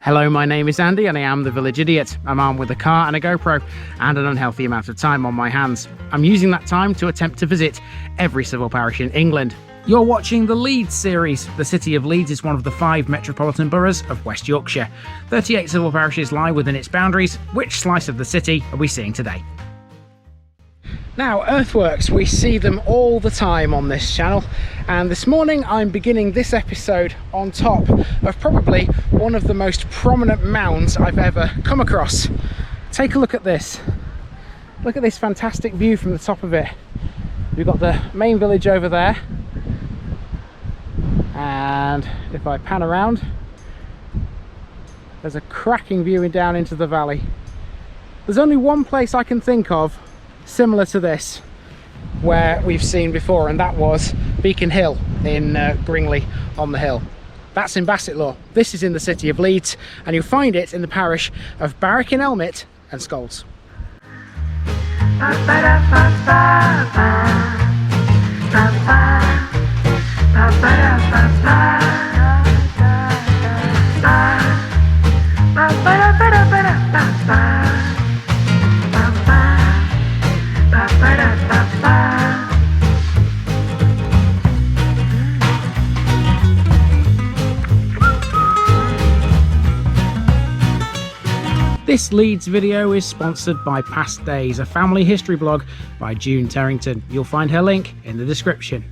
Hello, my name is Andy and I am the Village Idiot. I'm armed with a car and a GoPro and an unhealthy amount of time on my hands. I'm using that time to attempt to visit every civil parish in England. You're watching the Leeds series. The city of Leeds is one of the 5 metropolitan boroughs of West Yorkshire. 38 civil parishes lie within its boundaries. Which slice of the city are we seeing today? Now, earthworks, we see them all the time on this channel, and this morning I'm beginning this episode on top of probably one of the most prominent mounds I've ever come across. Take a look at this. Look at this fantastic view from the top of it. We've got the main village over there, and if I pan around, there's a cracking view down into the valley. There's only one place I can think of similar to this where we've seen before, and that was Beacon Hill in Bringley on the Hill. That's in Bassetlaw. This is in the city of Leeds, and you'll find it in the parish of Barwick in Elmet and Scholes. This Leeds video is sponsored by Past Days, a family history blog by June Terrington. You'll find her link in the description.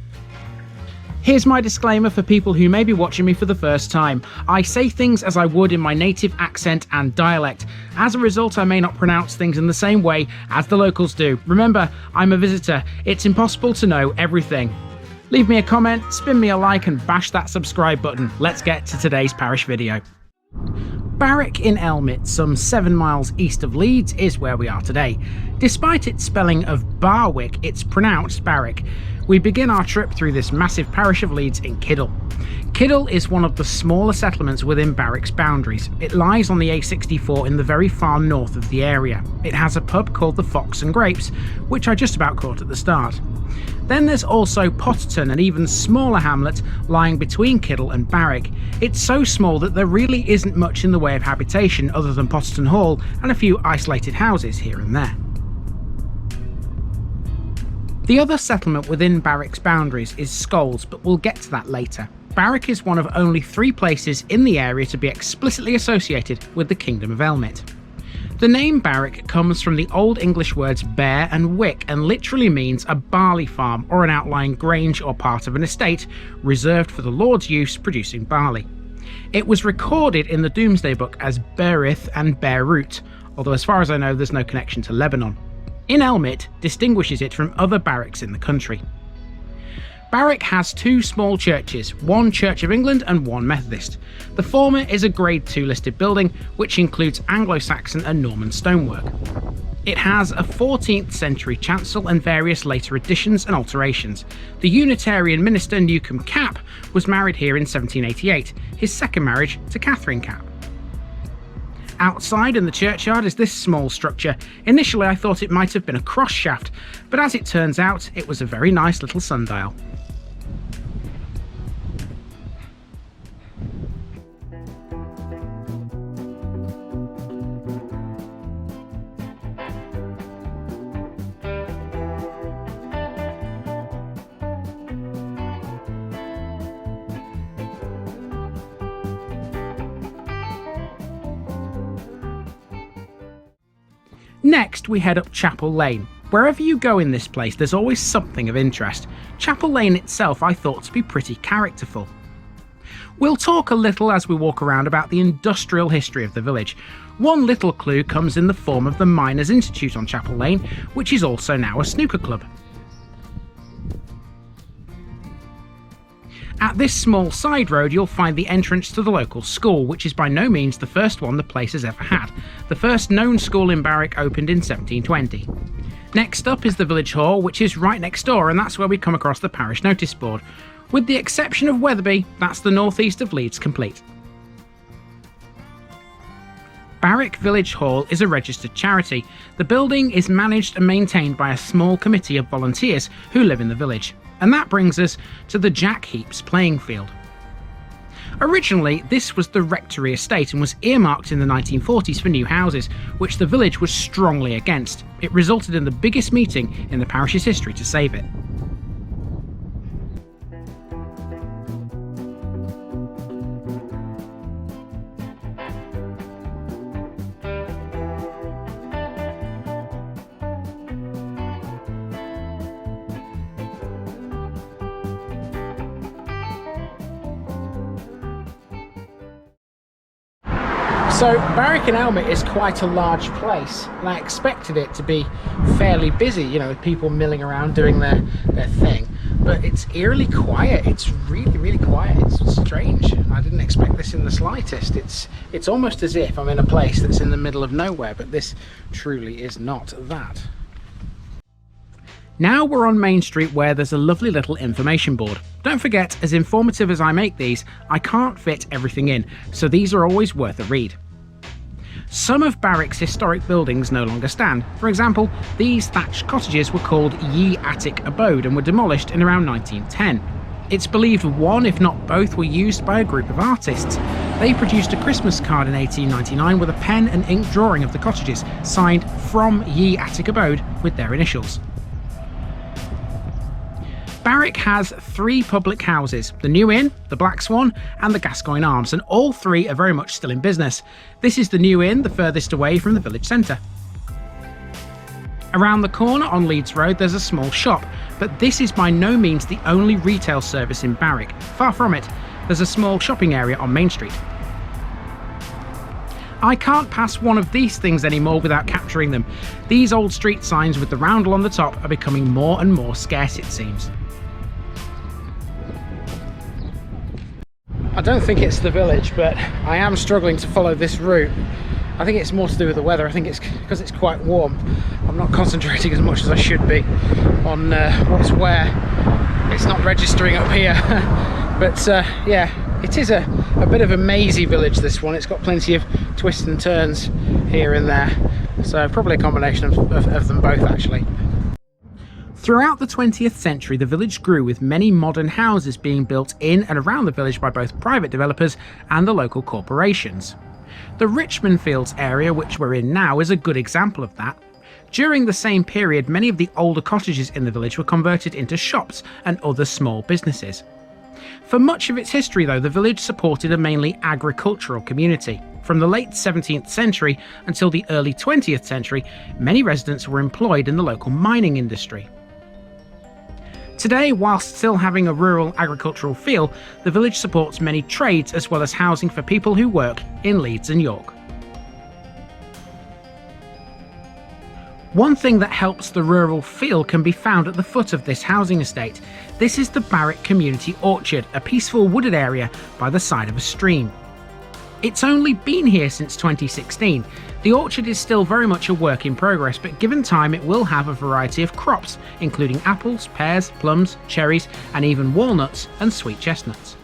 Here's my disclaimer for people who may be watching me for the first time. I say things as I would in my native accent and dialect. As a result, I may not pronounce things in the same way as the locals do. Remember, I'm a visitor. It's impossible to know everything. Leave me a comment, spin me a like, and bash that subscribe button. Let's get to today's parish video. Barwick in Elmet, some 7 miles east of Leeds, is where we are today. Despite its spelling of Barwick, it's pronounced Barwick. We begin our trip through this massive parish of Leeds in Kiddal. Kiddal is one of the smaller settlements within Barwick's boundaries. It lies on the A64 in the very far north of the area. It has a pub called the Fox and Grapes, which I just about caught at the start. Then there's also Potterton, an even smaller hamlet lying between Kiddal and Barwick. It's so small that there really isn't much in the way of habitation other than Potterton Hall and a few isolated houses here and there. The other settlement within Barwick's boundaries is Scholes, but we'll get to that later. Barwick is one of only 3 places in the area to be explicitly associated with the Kingdom of Elmet. The name Barwick comes from the Old English words bear and wick, and literally means a barley farm or an outlying grange or part of an estate reserved for the Lord's use producing barley. It was recorded in the Domesday Book as Berith and Beirut, although as far as I know there's no connection to Lebanon. In Elmet distinguishes it from other barracks in the country. Barwick has 2 small churches, one Church of England and one Methodist. The former is a Grade 2 listed building, which includes Anglo-Saxon and Norman stonework. It has a 14th century chancel and various later additions and alterations. The Unitarian minister Newcomb Cap was married here in 1788, his second marriage to Catherine Cap. Outside in the churchyard is this small structure. Initially I thought it might have been a cross shaft, but as it turns out it was a very nice little sundial. Next, we head up Chapel Lane. Wherever you go in this place, there's always something of interest. Chapel Lane itself I thought to be pretty characterful. We'll talk a little as we walk around about the industrial history of the village. One little clue comes in the form of the Miners' Institute on Chapel Lane, which is also now a snooker club. At this small side road you'll find the entrance to the local school, which is by no means the first one the place has ever had. The first known school in Barwick opened in 1720. Next up is the village hall, which is right next door, and that's where we come across the parish notice board. With the exception of Wetherby, that's the northeast of Leeds complete. Barwick Village Hall is a registered charity. The building is managed and maintained by a small committee of volunteers who live in the village. And that brings us to the Jack Heaps playing field. Originally, this was the rectory estate and was earmarked in the 1940s for new houses, which the village was strongly against. It resulted in the biggest meeting in the parish's history to save it. So Barwick and Elmet is quite a large place, and I expected it to be fairly busy, you know, with people milling around doing their thing. But it's eerily quiet. It's really quiet. It's strange. I didn't expect this in the slightest. It's almost as if I'm in a place that's in the middle of nowhere, but this truly is not that. Now we're on Main Street, where there's a lovely little information board. Don't forget, as informative as I make these, I can't fit everything in, so these are always worth a read. Some of Barwick's historic buildings no longer stand. For example, these thatched cottages were called Ye Attic Abode and were demolished in around 1910. It's believed one, if not both, were used by a group of artists. They produced a Christmas card in 1899 with a pen and ink drawing of the cottages, signed "From Ye Attic Abode" with their initials. Barwick has 3 public houses: the New Inn, the Black Swan and the Gascoigne Arms, and all 3 are very much still in business. This is the New Inn, the furthest away from the village centre. Around the corner on Leeds Road there's a small shop, but this is by no means the only retail service in Barwick. Far from it. There's a small shopping area on Main Street. I can't pass one of these things anymore without capturing them. These old street signs with the roundel on the top are becoming more and more scarce, it seems. I don't think it's the village, but I am struggling to follow this route. I think it's more to do with the weather. I think it's because it's quite warm. I'm not concentrating as much as I should be on what's where. It's not registering up here. But yeah, it is a bit of a mazy village, this one. It's got plenty of twists and turns here and there. So probably a combination of them both, actually. Throughout the 20th century, the village grew, with many modern houses being built in and around the village by both private developers and the local corporations. The Richmond Fields area, which we're in now, is a good example of that. During the same period, many of the older cottages in the village were converted into shops and other small businesses. For much of its history, though, the village supported a mainly agricultural community. From the late 17th century until the early 20th century, many residents were employed in the local mining industry. Today, whilst still having a rural agricultural feel, the village supports many trades as well as housing for people who work in Leeds and York. One thing that helps the rural feel can be found at the foot of this housing estate. This is the Barwick Community Orchard, a peaceful wooded area by the side of a stream. It's only been here since 2016. The orchard is still very much a work in progress, but given time it will have a variety of crops, including apples, pears, plums, cherries and even walnuts and sweet chestnuts.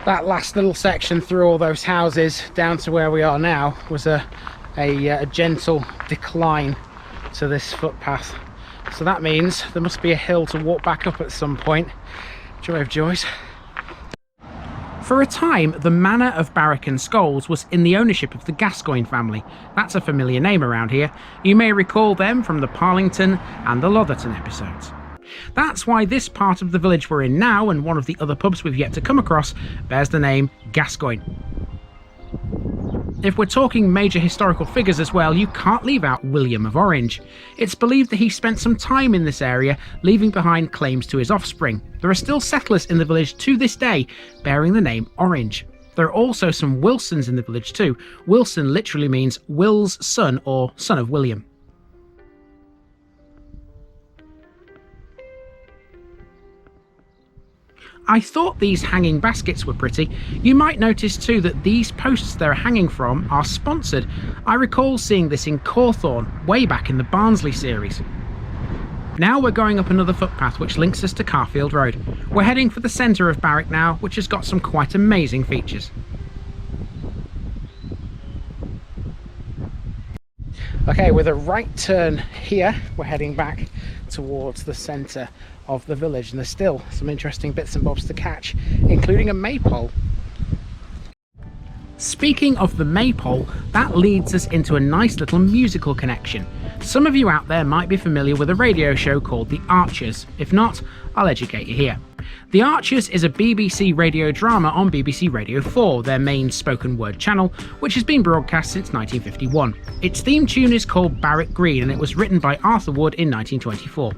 That last little section through all those houses down to where we are now was a gentle decline to this footpath. So that means there must be a hill to walk back up at some point. Joy of joys. For a time, the Manor of Barwick and Scholes was in the ownership of the Gascoigne family. That's a familiar name around here. You may recall them from the Parlington and the Lotherton episodes. That's why this part of the village we're in now, and one of the other pubs we've yet to come across, bears the name Gascoigne. If we're talking major historical figures as well, you can't leave out William of Orange. It's believed that he spent some time in this area, leaving behind claims to his offspring. There are still settlers in the village to this day bearing the name Orange. There are also some Wilsons in the village too. Wilson literally means Will's son or son of William. I thought these hanging baskets were pretty. You might notice too that these posts they're hanging from are sponsored. I recall seeing this in Cawthorne way back in the Barnsley series. Now we're going up another footpath which links us to Carfield Road. We're heading for the centre of Barwick now, which has got some quite amazing features. Okay, with a right turn here, we're heading back towards the centre of the village, and there's still some interesting bits and bobs to catch, including a maypole. Speaking of the maypole, that leads us into a nice little musical connection. Some of you out there might be familiar with a radio show called The Archers. If not, I'll educate you here. The Archers is a BBC radio drama on BBC Radio 4, their main spoken word channel, which has been broadcast since 1951. Its theme tune is called Barwick Green, and it was written by Arthur Wood in 1924.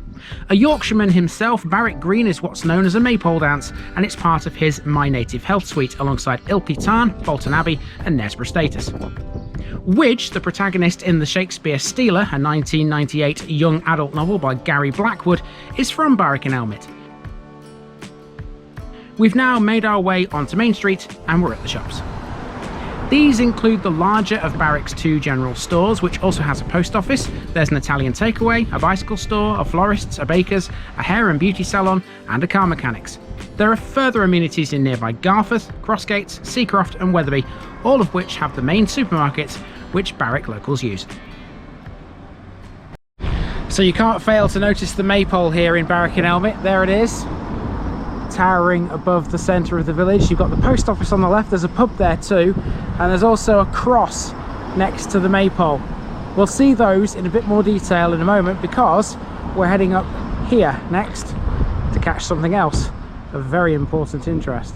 A Yorkshireman himself, Barwick Green is what's known as a maypole dance, and it's part of his My Native Health suite alongside Ilkley Tarn, Bolton Abbey and Nesborough Status. Widge, the protagonist in the Shakespeare Stealer, a 1998 young adult novel by Gary Blackwood, is from Barwick and Elmet. We've now made our way onto Main Street and we're at the shops. These include the larger of Barwick's two general stores, which also has a post office. There's an Italian takeaway, a bicycle store, a florist's, a baker's, a hair and beauty salon and a car mechanics. There are further amenities in nearby Garforth, Crossgates, Seacroft and Wetherby, all of which have the main supermarkets which Barwick locals use. So you can't fail to notice the maypole here in Barwick and Elmet. There it is, towering above the centre of the village. You've got the post office on the left, there's a pub there too, and there's also a cross next to the maypole. We'll see those in a bit more detail in a moment, because we're heading up here next to catch something else of very important interest.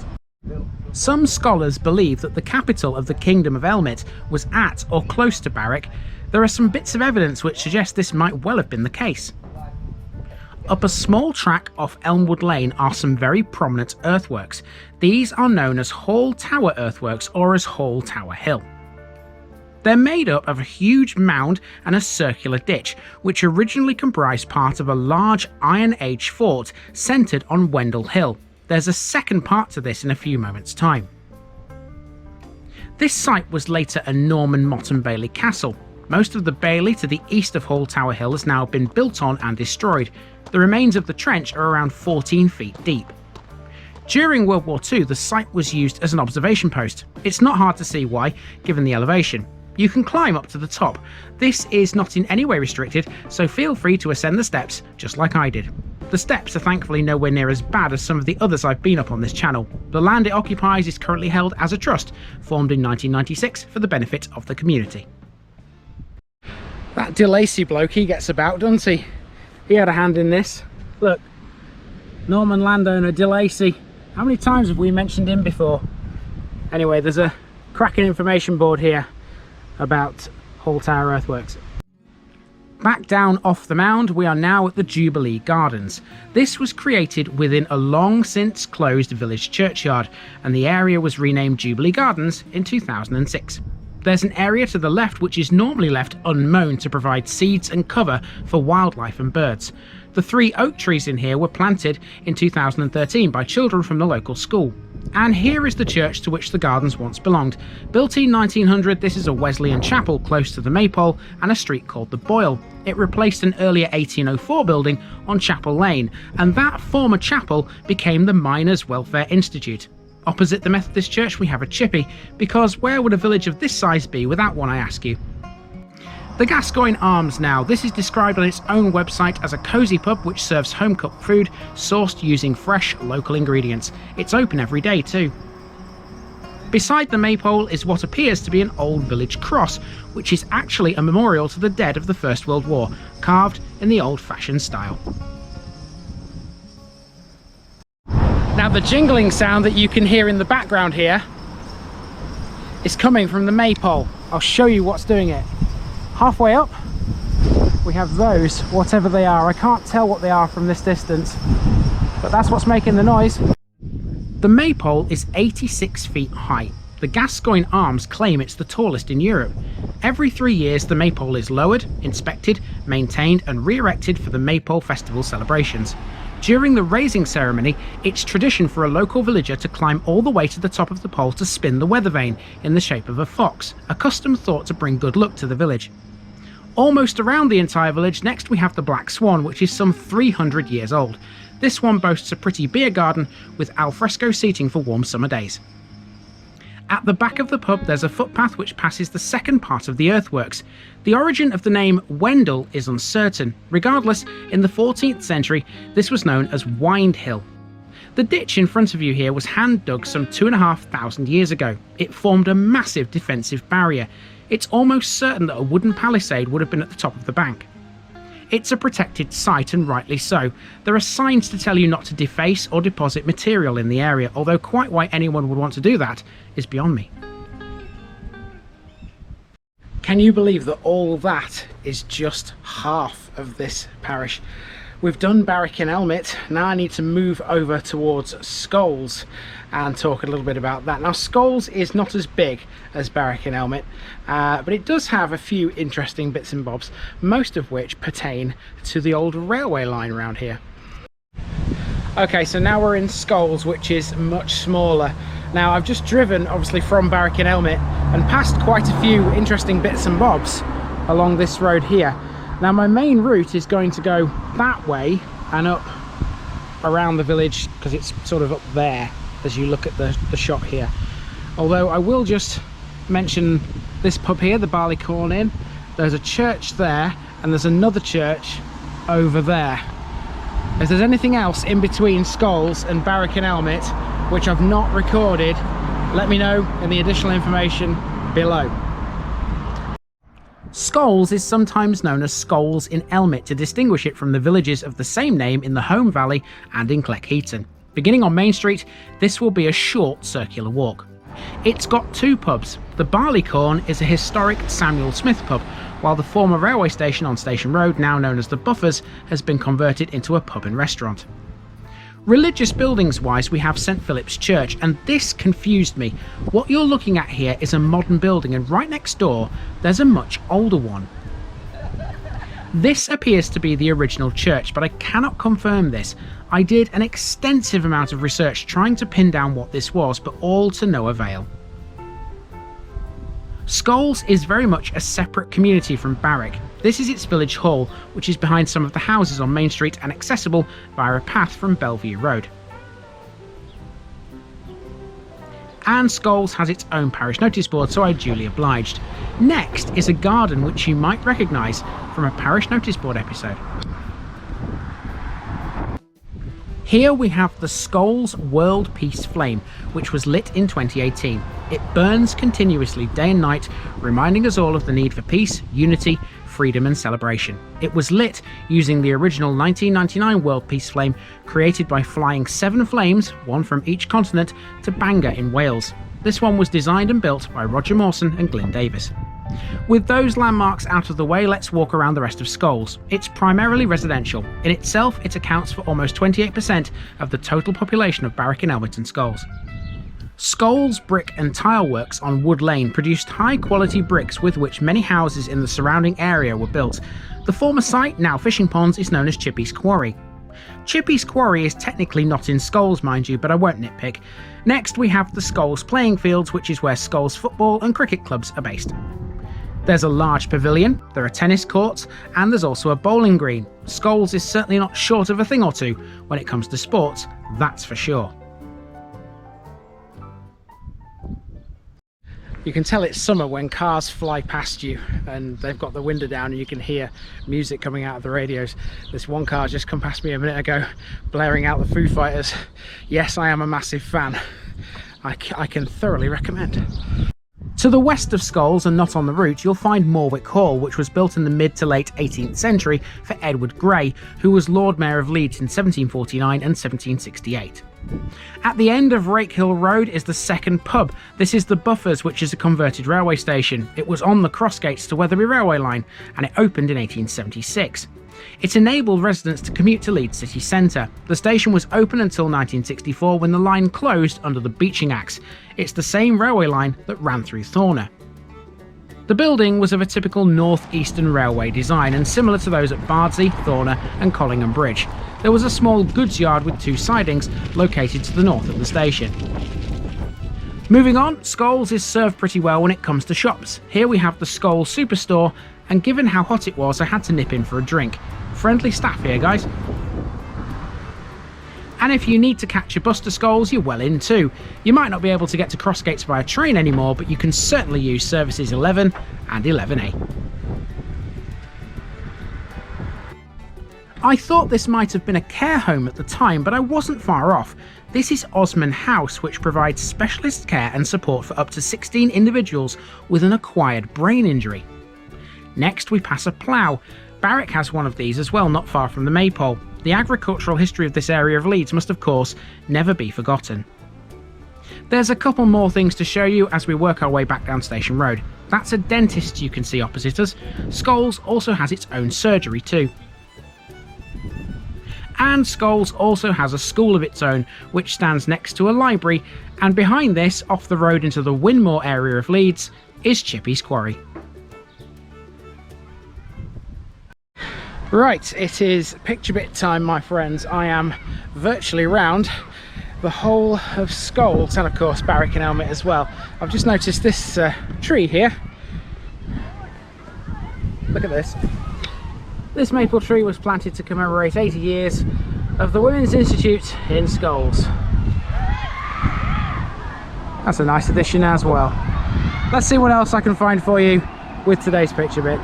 Some scholars believe that the capital of the Kingdom of Elmet was at or close to Barwick. There are some bits of evidence which suggest this might well have been the case. Up a small track off Elmwood Lane are some very prominent earthworks. These are known as Hall Tower Earthworks, or as Hall Tower Hill. They're made up of a huge mound and a circular ditch, which originally comprised part of a large Iron Age fort centred on Wendel Hill. There's a second part to this in a few moments' time. This site was later a Norman motte-and-bailey castle. Most of the bailey to the east of Hall Tower Hill has now been built on and destroyed. The remains of the trench are around 14 feet deep. During World War II, the site was used as an observation post. It's not hard to see why, given the elevation. You can climb up to the top. This is not in any way restricted, so feel free to ascend the steps, just like I did. The steps are thankfully nowhere near as bad as some of the others I've been up on this channel. The land it occupies is currently held as a trust, formed in 1996 for the benefit of the community. That De Lacy bloke, he gets about, doesn't he? He had a hand in this. Look, Norman landowner De Lacy. How many times have we mentioned him before? Anyway, there's a cracking information board here about Hall Tower Earthworks. Back down off the mound, we are now at the Jubilee Gardens. This was created within a long since closed village churchyard, and the area was renamed Jubilee Gardens in 2006. There's an area to the left which is normally left unmown to provide seeds and cover for wildlife and birds. The 3 oak trees in here were planted in 2013 by children from the local school. And here is the church to which the gardens once belonged. Built in 1900, this is a Wesleyan chapel close to the Maypole and a street called the Boyle. It replaced an earlier 1804 building on Chapel Lane, and that former chapel became the Miners' Welfare Institute. Opposite the Methodist Church we have a chippy, because where would a village of this size be without one, I ask you? The Gascoigne Arms now. This is described on its own website as a cosy pub which serves home-cooked food sourced using fresh local ingredients. It's open every day too. Beside the Maypole is what appears to be an old village cross, which is actually a memorial to the dead of the First World War, carved in the old-fashioned style. Now the jingling sound that you can hear in the background here is coming from the Maypole. I'll show you what's doing it. Halfway up we have those, whatever they are. I can't tell what they are from this distance, but that's what's making the noise. The Maypole is 86 feet high. The Gascoigne Arms claim it's the tallest in Europe. Every 3 years the Maypole is lowered, inspected, maintained and re-erected for the Maypole Festival celebrations. During the raising ceremony, it's tradition for a local villager to climb all the way to the top of the pole to spin the weather vane in the shape of a fox, a custom thought to bring good luck to the village. Almost around the entire village, next we have the Black Swan, which is some 300 years old. This one boasts a pretty beer garden with alfresco seating for warm summer days. At the back of the pub there's a footpath which passes the second part of the earthworks. The origin of the name Wendel is uncertain. Regardless, in the 14th century this was known as Wendel Hill. The ditch in front of you here was hand dug some 2,500 years ago. It formed a massive defensive barrier. It's almost certain that a wooden palisade would have been at the top of the bank. It's a protected site, and rightly so. There are signs to tell you not to deface or deposit material in the area, although quite why anyone would want to do that is beyond me. Can you believe that all that is just half of this parish? We've done Barwick and Elmet. Now I need to move over towards Scholes and talk a little bit about that. Now Scholes is not as big as Barwick and Elmet, but it does have a few interesting bits and bobs, most of which pertain to the old railway line around here. Okay, so now we're in Scholes, which is much smaller. Now I've just driven obviously from Barwick and Elmet and passed quite a few interesting bits and bobs along this road here. Now my main route is going to go that way and up around the village, because it's sort of up there as you look at the shot here. Although I will just mention this pub here, the Barleycorn Inn. There's a church there and there's another church over there. If there's anything else in between Scholes and Barwick and Elmet which I've not recorded, let me know in the additional information below. Scholes is sometimes known as Scholes in Elmet to distinguish it from the villages of the same name in the Home Valley and in Cleckheaton. Beginning on Main Street, this will be a short circular walk. It's got two pubs. The Barleycorn is a historic Samuel Smith pub, while the former railway station on Station Road, now known as the Buffers, has been converted into a pub and restaurant. Religious buildings wise, we have St Philip's Church, and this confused me. What you're looking at here is a modern building, and right next door there's a much older one. This appears to be the original church, but I cannot confirm this. I did an extensive amount of research trying to pin down what this was, but all to no avail. Scholes is very much a separate community from Barwick. This is its village hall, which is behind some of the houses on Main Street and accessible via a path from Bellevue Road. And Scholes has its own parish notice board, so I duly obliged. Next is a garden which you might recognise from a parish notice board episode. Here we have the Scholes World Peace Flame, which was lit in 2018. It burns continuously day and night, reminding us all of the need for peace, unity, freedom and celebration. It was lit using the original 1999 World Peace Flame, created by flying 7 flames, one from each continent, to Bangor in Wales. This one was designed and built by Roger Mawson and Glyn Davis. With those landmarks out of the way, let's walk around the rest of Scholes. It's primarily residential. In itself, it accounts for almost 28% of the total population of Barwick and Elmet and Scholes. Scholes Brick and Tile Works on Wood Lane produced high-quality bricks with which many houses in the surrounding area were built. The former site, now fishing ponds, is known as Chippy's Quarry. Chippy's Quarry is technically not in Scholes, mind you, but I won't nitpick. Next, we have the Scholes Playing Fields, which is where Scholes football and cricket clubs are based. There's a large pavilion, there are tennis courts, and there's also a bowling green. Scholes is certainly not short of a thing or two when it comes to sports, that's for sure. You can tell it's summer when cars fly past you and they've got the window down and you can hear music coming out of the radios. This one car just come past me a minute ago, blaring out the Foo Fighters. Yes, I am a massive fan. I can thoroughly recommend. To the west of Scholes and not on the route, you'll find Morwick Hall, which was built in the mid to late 18th century for Edward Grey, who was Lord Mayor of Leeds in 1749 and 1768. At the end of Rakehill Road is the second pub. This is the Buffers, which is a converted railway station. It was on the crossgates to Wetherby railway line, and it opened in 1876. It enabled residents to commute to Leeds city centre. The station was open until 1964 when the line closed under the Beeching Acts. It's the same railway line that ran through Thorner. The building was of a typical North Eastern Railway design and similar to those at Bardsey, Thorner and Collingham Bridge. There was a small goods yard with 2 sidings located to the north of the station. Moving on, Scholes is served pretty well when it comes to shops. Here we have the Scholes Superstore, and given how hot it was, I had to nip in for a drink. Friendly staff here, guys. And if you need to catch a bus to Scholes, you're well in too. You might not be able to get to Crossgates by a train anymore, but you can certainly use services 11 and 11A. I thought this might have been a care home at the time, but I wasn't far off. This is Osman House, which provides specialist care and support for up to 16 individuals with an acquired brain injury. Next we pass a plough. Barwick has one of these as well, not far from the Maypole. The agricultural history of this area of Leeds must of course never be forgotten. There's a couple more things to show you as we work our way back down Station Road. That's a dentist you can see opposite us. Scholes also has its own surgery too. And Scholes also has a school of its own, which stands next to a library, and behind this, off the road into the Winmore area of Leeds, is Chippy's Quarry. Right, it is picture bit time, my friends. I am virtually around the whole of Scholes, and of course Barwick and Elmet as well. I've just noticed this tree here. Look at this. This maple tree was planted to commemorate 80 years of the Women's Institute in Scholes. That's a nice addition as well. Let's see what else I can find for you with today's picture bit.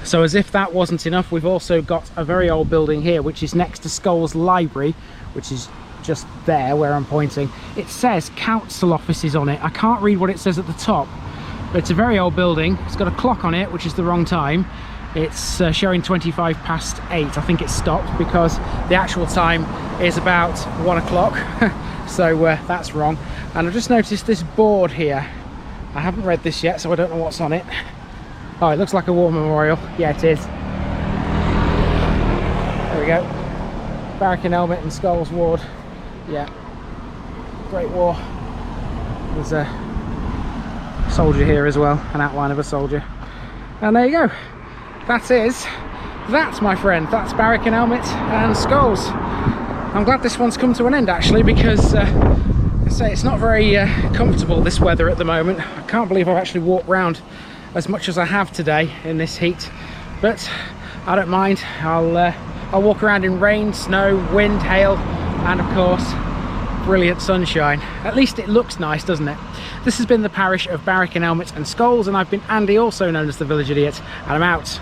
So as if that wasn't enough, we've also got a very old building here, which is next to Scholes Library, which is just there where I'm pointing. It says council offices on it. I can't read what it says at the top, but it's a very old building. It's got a clock on it, which is the wrong time. It's showing 8:25. I think it stopped because the actual time is about 1 o'clock. So that's wrong. And I've just noticed this board here. I haven't read this yet, so I don't know what's on it. Oh, it looks like a war memorial. Yeah, it is. There we go. Barwick and Elmet and Scholes Ward. Yeah. Great War. There's a soldier here as well, an outline of a soldier. And there you go. That's my friend. That's Barwick and Elmet and Scholes. I'm glad this one's come to an end actually, because I say it's not very comfortable, this weather at the moment. I can't believe I've actually walked round as much as I have today in this heat, but I don't mind. I'll walk around in rain, snow, wind, hail, and of course brilliant sunshine. At least it looks nice, doesn't it? This has been the parish of Barwick and Elmet and Scholes, and I've been Andy, also known as the Village Idiot, and I'm out.